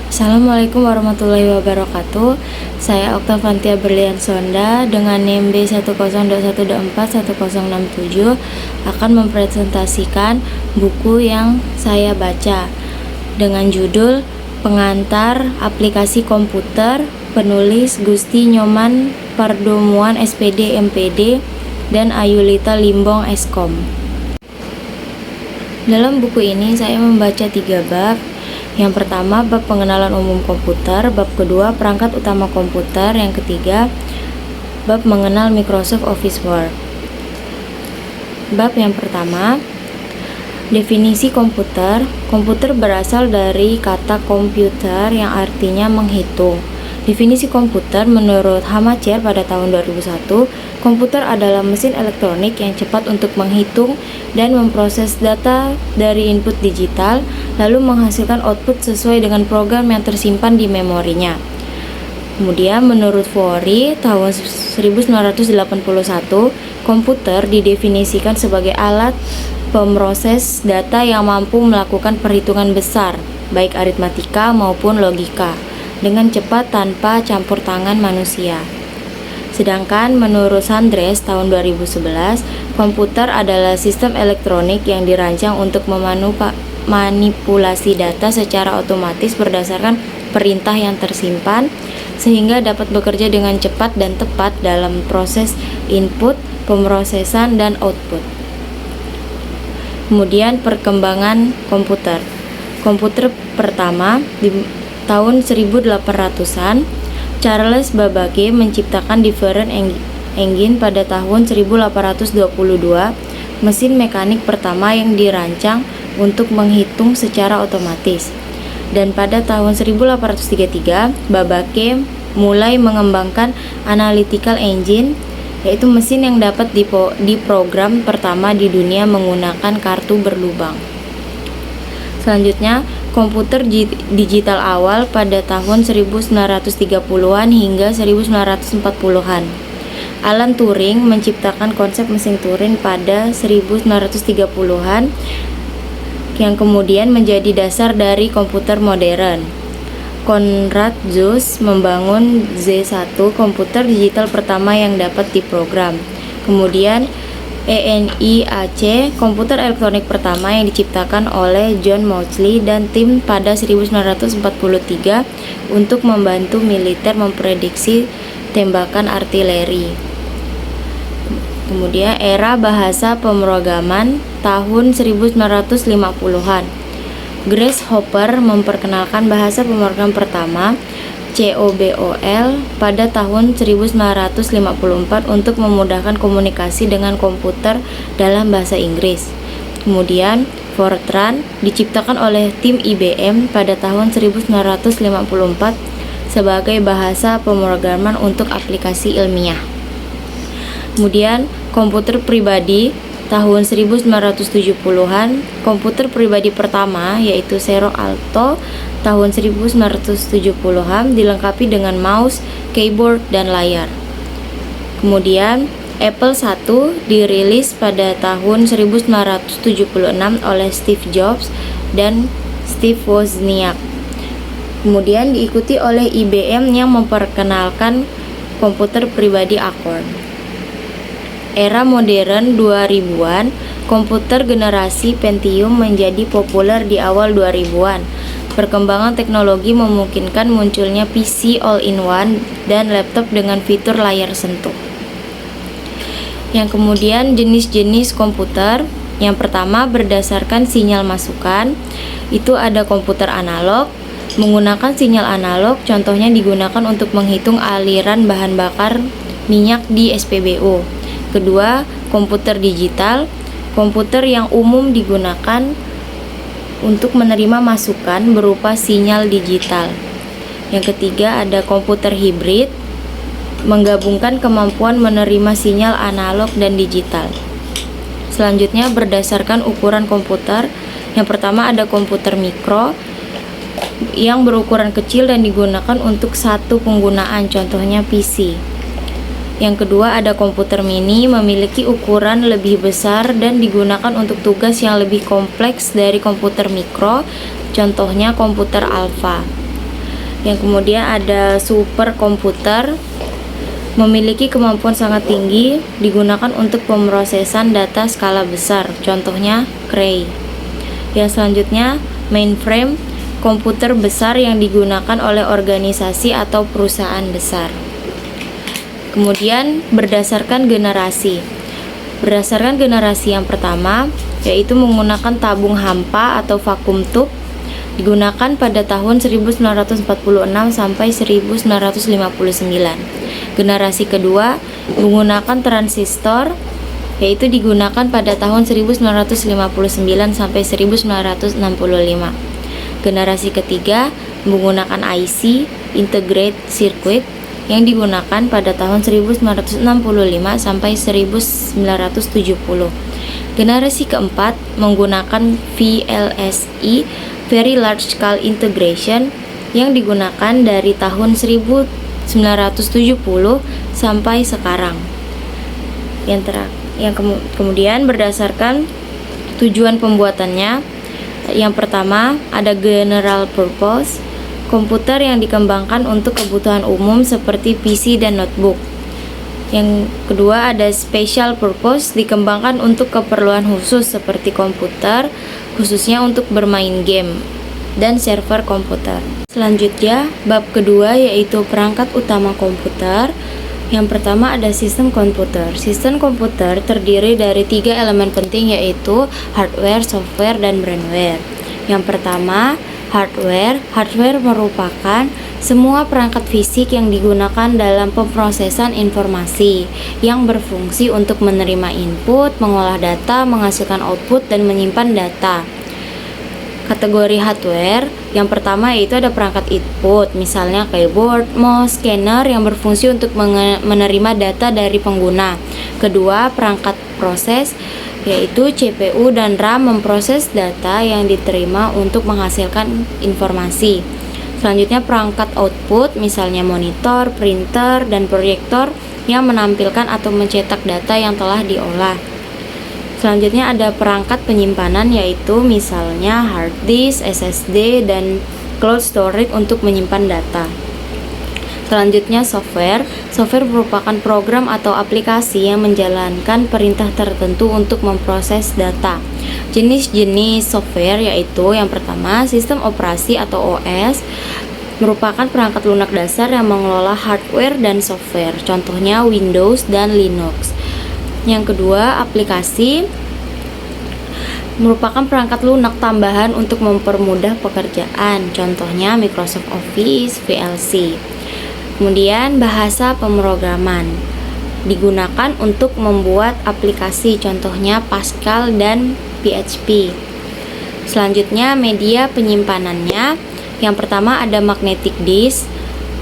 Assalamualaikum warahmatullahi wabarakatuh. Saya Oktavantia Berlian Sonda dengan NIM B1021241067 akan mempresentasikan buku yang saya baca dengan judul Pengantar Aplikasi Komputer, penulis Gusti Nyoman Pardomuan SPD MPD dan Ayulita Limbong Eskom. Dalam buku ini saya membaca 3 bab. Yang pertama, bab pengenalan umum komputer. Bab kedua, perangkat utama komputer. Yang ketiga, bab mengenal Microsoft Office Word. Bab yang pertama, definisi komputer. Komputer berasal dari kata komputer yang artinya menghitung. Definisi komputer menurut Hamacher pada tahun 2001, komputer adalah mesin elektronik yang cepat untuk menghitung dan memproses data dari input digital, lalu menghasilkan output sesuai dengan program yang tersimpan di memorinya. Kemudian menurut Fori tahun 1981, komputer didefinisikan sebagai alat pemroses data yang mampu melakukan perhitungan besar, baik aritmatika maupun logika, dengan cepat tanpa campur tangan manusia. Sedangkan menurut Sandres tahun 2011, komputer adalah sistem elektronik yang dirancang untuk memanipulasi data secara otomatis berdasarkan perintah yang tersimpan, sehingga dapat bekerja dengan cepat dan tepat dalam proses input, pemrosesan, dan output. Kemudian perkembangan komputer. Komputer pertama di tahun 1800-an, Charles Babbage menciptakan Different Engine pada tahun 1822, mesin mekanik pertama yang dirancang untuk menghitung secara otomatis. Dan pada tahun 1833, Babbage mulai mengembangkan Analytical Engine, yaitu mesin yang dapat diprogram pertama di dunia menggunakan kartu berlubang. Selanjutnya, komputer digital awal pada tahun 1930-an hingga 1940-an. Alan Turing menciptakan konsep mesin Turing pada 1930-an yang kemudian menjadi dasar dari komputer modern. Konrad Zuse membangun Z1, komputer digital pertama yang dapat diprogram. Kemudian ENIAC, komputer elektronik pertama yang diciptakan oleh John Mauchly dan tim pada 1943 untuk membantu militer memprediksi tembakan artileri. Kemudian era bahasa pemrograman tahun 1950-an. Grace Hopper memperkenalkan bahasa pemrograman pertama COBOL pada tahun 1954 untuk memudahkan komunikasi dengan komputer dalam bahasa Inggris. Kemudian Fortran diciptakan oleh tim IBM pada tahun 1954 sebagai bahasa pemrograman untuk aplikasi ilmiah. Kemudian komputer pribadi tahun 1970-an, komputer pribadi pertama yaitu Xerox Alto tahun 1970-an dilengkapi dengan mouse, keyboard, dan layar. Kemudian Apple I dirilis pada tahun 1976 oleh Steve Jobs dan Steve Wozniak. Kemudian diikuti oleh IBM yang memperkenalkan komputer pribadi Accord. Era modern 2000-an, komputer generasi Pentium menjadi populer di awal 2000-an. Perkembangan teknologi memungkinkan munculnya PC all-in-one dan laptop dengan fitur layar sentuh. Yang kemudian jenis-jenis komputer. Yang pertama berdasarkan sinyal masukan, itu ada komputer analog, menggunakan sinyal analog, contohnya digunakan untuk menghitung aliran bahan bakar minyak di SPBU. Kedua, komputer digital, komputer yang umum digunakan untuk menerima masukan berupa sinyal digital. Yang ketiga, ada komputer hibrid, menggabungkan kemampuan menerima sinyal analog dan digital. Selanjutnya, berdasarkan ukuran komputer, yang pertama ada komputer mikro yang berukuran kecil dan digunakan untuk satu penggunaan, contohnya PC. Yang kedua ada komputer mini, memiliki ukuran lebih besar dan digunakan untuk tugas yang lebih kompleks dari komputer mikro, contohnya komputer alpha. Yang kemudian ada superkomputer, memiliki kemampuan sangat tinggi, digunakan untuk pemrosesan data skala besar, contohnya Cray. Yang selanjutnya mainframe, komputer besar yang digunakan oleh organisasi atau perusahaan besar. Kemudian berdasarkan generasi yang pertama yaitu menggunakan tabung hampa atau vacuum tube, digunakan pada tahun 1946 sampai 1959. Generasi kedua menggunakan transistor, yaitu digunakan pada tahun 1959 sampai 1965. Generasi ketiga menggunakan IC, integrated circuit, yang digunakan pada tahun 1965 sampai 1970. Generasi keempat menggunakan VLSI, Very Large Scale Integration, yang digunakan dari tahun 1970 sampai sekarang. Kemudian berdasarkan tujuan pembuatannya, yang pertama ada general purpose, komputer yang dikembangkan untuk kebutuhan umum seperti PC dan notebook. Yang kedua ada special purpose, dikembangkan untuk keperluan khusus seperti komputer, khususnya untuk bermain game dan server komputer. Selanjutnya, bab kedua yaitu perangkat utama komputer. Yang pertama ada sistem komputer. Sistem komputer terdiri dari 3 elemen penting yaitu hardware, software, dan brainware. Yang pertama, hardware. Hardware merupakan semua perangkat fisik yang digunakan dalam pemrosesan informasi, yang berfungsi untuk menerima input, mengolah data, menghasilkan output, dan menyimpan data. Kategori hardware, yang pertama yaitu ada perangkat input, misalnya keyboard, mouse, scanner yang berfungsi untuk menerima data dari pengguna. Kedua, perangkat proses, yaitu CPU dan RAM memproses data yang diterima untuk menghasilkan informasi. Selanjutnya perangkat output, misalnya monitor, printer, dan proyektor yang menampilkan atau mencetak data yang telah diolah. Selanjutnya ada perangkat penyimpanan, yaitu misalnya hard disk, SSD, dan cloud storage untuk menyimpan data. Selanjutnya software. Software merupakan program atau aplikasi yang menjalankan perintah tertentu untuk memproses data. Jenis-jenis software yaitu yang pertama sistem operasi atau OS, merupakan perangkat lunak dasar yang mengelola hardware dan software, contohnya Windows dan Linux. Yang kedua, aplikasi merupakan perangkat lunak tambahan untuk mempermudah pekerjaan, contohnya Microsoft Office, VLC. Kemudian bahasa pemrograman digunakan untuk membuat aplikasi, contohnya Pascal dan PHP. Selanjutnya media penyimpanannya, yang pertama ada magnetic disk,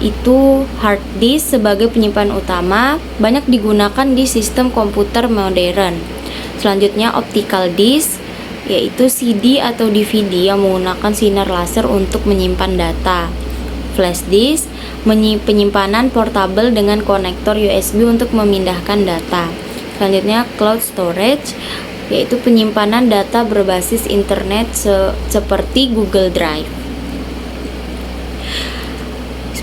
itu hard disk sebagai penyimpan utama, banyak digunakan di sistem komputer modern. Selanjutnya optical disk, yaitu CD atau DVD yang menggunakan sinar laser untuk menyimpan data. Flash disk, penyimpanan portable dengan konektor USB untuk memindahkan data. Selanjutnya cloud storage, yaitu penyimpanan data berbasis internet seperti Google Drive.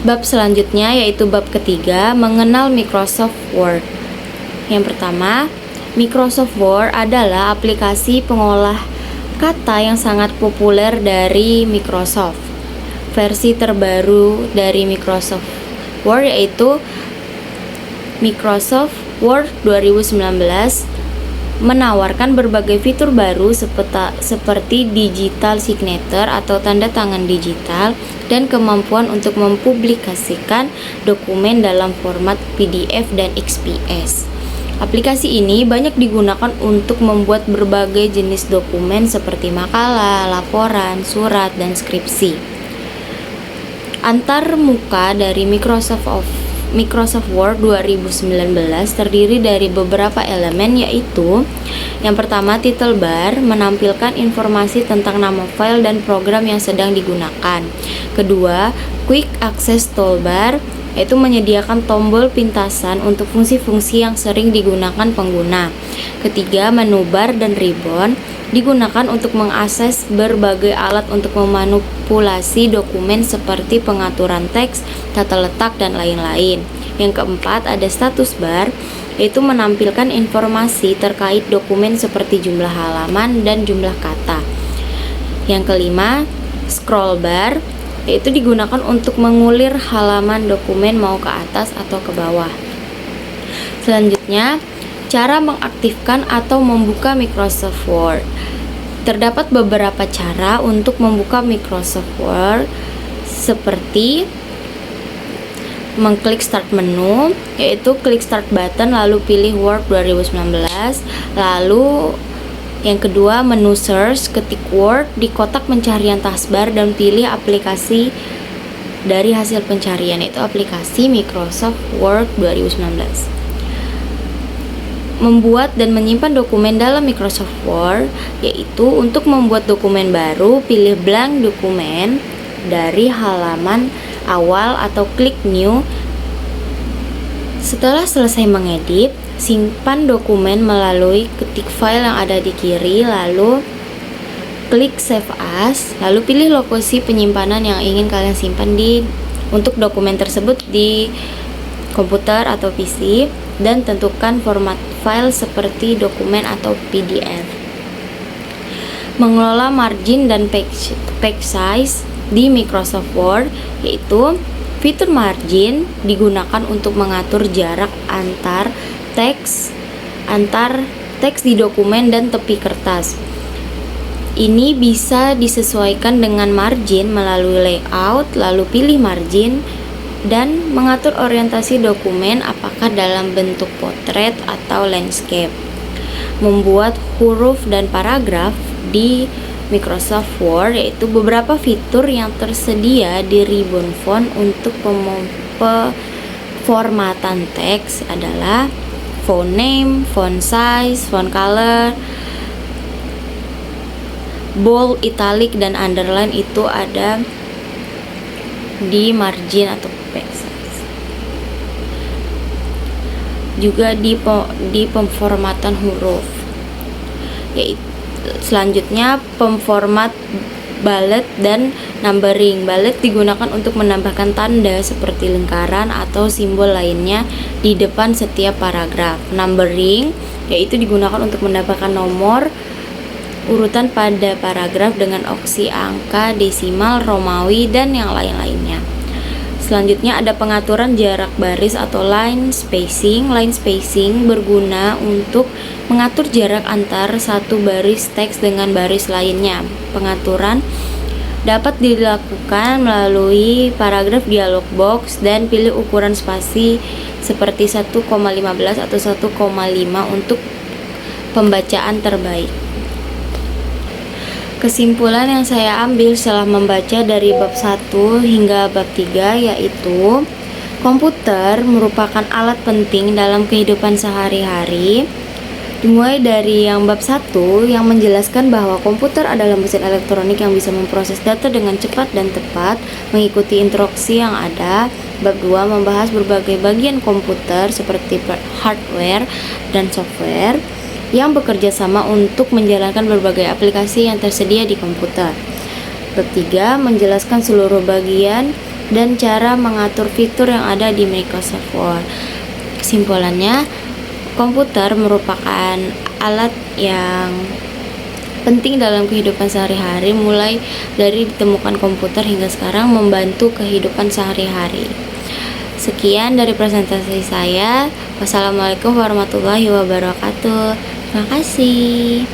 Bab selanjutnya yaitu bab ketiga, mengenal Microsoft Word. Yang pertama, Microsoft Word adalah aplikasi pengolah kata yang sangat populer dari Microsoft. Versi terbaru dari Microsoft Word yaitu Microsoft Word 2019 menawarkan berbagai fitur baru seperti digital signature atau tanda tangan digital dan kemampuan untuk mempublikasikan dokumen dalam format PDF dan XPS. Aplikasi ini banyak digunakan untuk membuat berbagai jenis dokumen seperti makalah, laporan, surat, dan skripsi. Antar muka dari Microsoft Word 2019 terdiri dari beberapa elemen, yaitu yang pertama title bar, menampilkan informasi tentang nama file dan program yang sedang digunakan. Kedua, quick access toolbar, yaitu menyediakan tombol pintasan untuk fungsi-fungsi yang sering digunakan pengguna. Ketiga, menu bar dan ribbon digunakan untuk mengakses berbagai alat untuk memanipulasi dokumen seperti pengaturan teks, tata letak, dan lain-lain. Yang keempat, ada status bar, yaitu menampilkan informasi terkait dokumen seperti jumlah halaman dan jumlah kata. Yang kelima, scroll bar, yaitu digunakan untuk mengulir halaman dokumen mau ke atas atau ke bawah. Selanjutnya, cara mengaktifkan atau membuka Microsoft Word. Terdapat beberapa cara untuk membuka Microsoft Word, seperti mengklik start menu, yaitu klik start button lalu pilih Word 2019. Lalu yang kedua, menu search, ketik Word di kotak pencarian taskbar dan pilih aplikasi dari hasil pencarian, yaitu aplikasi Microsoft Word 2019. Membuat dan menyimpan dokumen dalam Microsoft Word, yaitu untuk membuat dokumen baru, pilih blank dokumen dari halaman awal atau klik new. Setelah selesai mengedit, simpan dokumen melalui ketik file yang ada di kiri, lalu klik save as, lalu pilih lokasi penyimpanan yang ingin kalian simpan untuk dokumen tersebut di komputer atau PC, dan tentukan format file seperti dokumen atau PDF. Mengelola margin dan page size di Microsoft Word, yaitu fitur margin digunakan untuk mengatur jarak antar teks di dokumen dan tepi kertas. Ini bisa disesuaikan dengan margin melalui layout, lalu pilih margin dan mengatur orientasi dokumen apakah dalam bentuk potret atau landscape. Membuat huruf dan paragraf di Microsoft Word, yaitu beberapa fitur yang tersedia di ribbon font untuk pemformatan teks adalah font name, font size, font color, bold, italic, dan underline itu ada di margin atau page size. Juga di pemformatan huruf. Yaitu selanjutnya pemformat bullet dan numbering. Bullet digunakan untuk menambahkan tanda seperti lingkaran atau simbol lainnya di depan setiap paragraf. Numbering yaitu digunakan untuk menambahkan nomor urutan pada paragraf dengan opsi angka, desimal, Romawi, dan yang lain-lainnya. Selanjutnya ada pengaturan jarak baris atau line spacing. Line spacing berguna untuk mengatur jarak antar satu baris teks dengan baris lainnya. Pengaturan dapat dilakukan melalui paragraf dialog box dan pilih ukuran spasi seperti 1,15 atau 1,5 untuk pembacaan terbaik. Kesimpulan yang saya ambil setelah membaca dari bab 1 hingga bab 3 yaitu komputer merupakan alat penting dalam kehidupan sehari-hari. Dimulai dari yang bab 1 yang menjelaskan bahwa komputer adalah mesin elektronik yang bisa memproses data dengan cepat dan tepat mengikuti instruksi yang ada. Bab 2 membahas berbagai bagian komputer seperti hardware dan software yang bekerja sama untuk menjalankan berbagai aplikasi yang tersedia di komputer. Bab 3 menjelaskan seluruh bagian dan cara mengatur fitur yang ada di Microsoft Word. Kesimpulannya, komputer merupakan alat yang penting dalam kehidupan sehari-hari, mulai dari ditemukan komputer hingga sekarang membantu kehidupan sehari-hari. Sekian dari presentasi saya. Wassalamualaikum warahmatullahi wabarakatuh. Terima kasih.